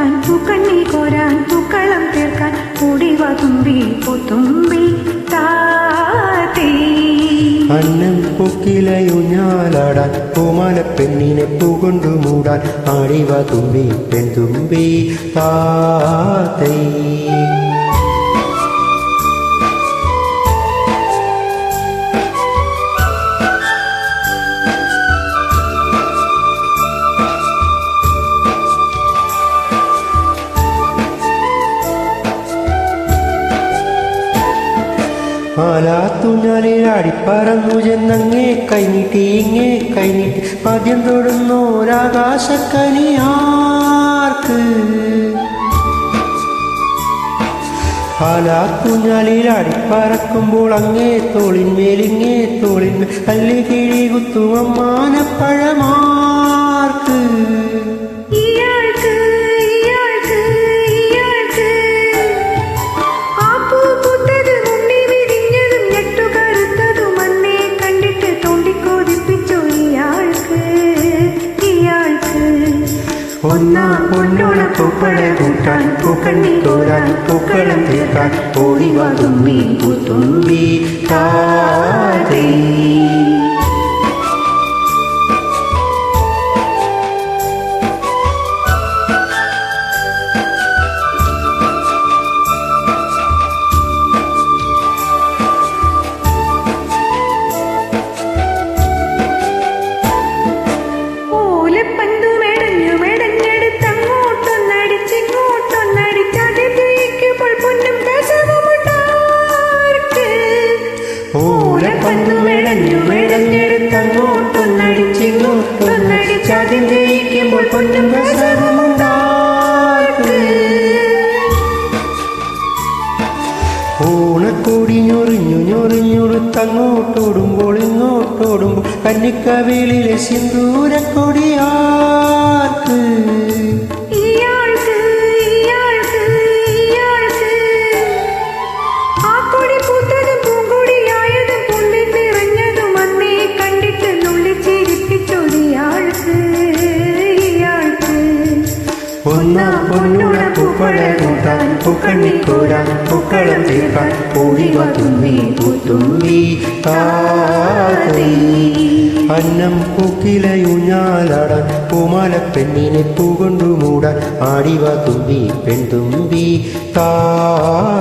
പൂത്താൻ പൂക്കണ്ണി കോരാൻ പൂക്കളം തീർക്കാൻ കൂടിവ തുമ്പി പൂത്തുമ്പി താത്തേ. അന്നം പൊക്കിലയൂഞ്ഞാലാടാൻ പൂമാല പെണ്ണിനെ പൂകൊണ്ടു മൂടാൻ ആടിവ തുമ്പി പെൺതുമ്പി താത്തേ. ആലാത്തുഞ്ഞാലിലാടിപ്പറന്നു ചെന്നങ്ങേ കൈനീട്ടി ഇങ്ങേ കൈനീട്ടി ആദ്യം തൊടുന്നോരാകാശക്കനിയാർക്ക്. ആലാത്തുഞ്ഞാലിലാടിപ്പറക്കുമ്പോൾ അങ്ങേ തോളിന്മേലിങ്ങേ തോളിന്മേൽ കല്ലി കിഴി കുത്തും അമ്മാനപ്പഴമാർക്ക്. ഒന്നാം പൊന്നോണ പൂപ്പട കൂട്ടാൻ പൂക്കണ്ണി കോരാൻ പൂക്കളം തീർക്കാൻ ഓടിവ തുമ്പി പൂത്തുമ്പി താത്തേ. ഓലപ്പന്തുമെടഞ്ഞുമെടഞ്ഞെടുത്തങ്ങോട്ടൊന്നടിച്ചിങ്ങോട്ടൊന്നടിച്ചാദ്യം ജയിക്കുമ്പോൾ പൊന്നും രസവുമുണ്ടാർക്ക്. ഓണക്കോടി ഞൊറിഞ്ഞു ഞൊറിഞ്ഞുടുത്തങ്ങോട്ടോടുമ്പോൾ ഇങ്ങോട്ടോടുമ്പോൾ കന്നിക്കവിളിലെ സിന്ദൂരക്കൊടിയാർക്ക്. ഒന്നാം പൊന്നോണ പൂപ്പട കൂട്ടാൻ പൂക്കണ്ണി കോരാൻ പൂക്കളം തീർക്കാൻ ഓടിവ തുമ്പി പൂത്തുമ്പി താത്തേ. അന്നം പൂക്കിലയൂഞ്ഞാലാടാൻ പൂമാല പെണ്ണിനെ പൂകൊണ്ടു മൂടാൻ ആടിവ തുമ്പി പെൺതുമ്പി താത്തേ.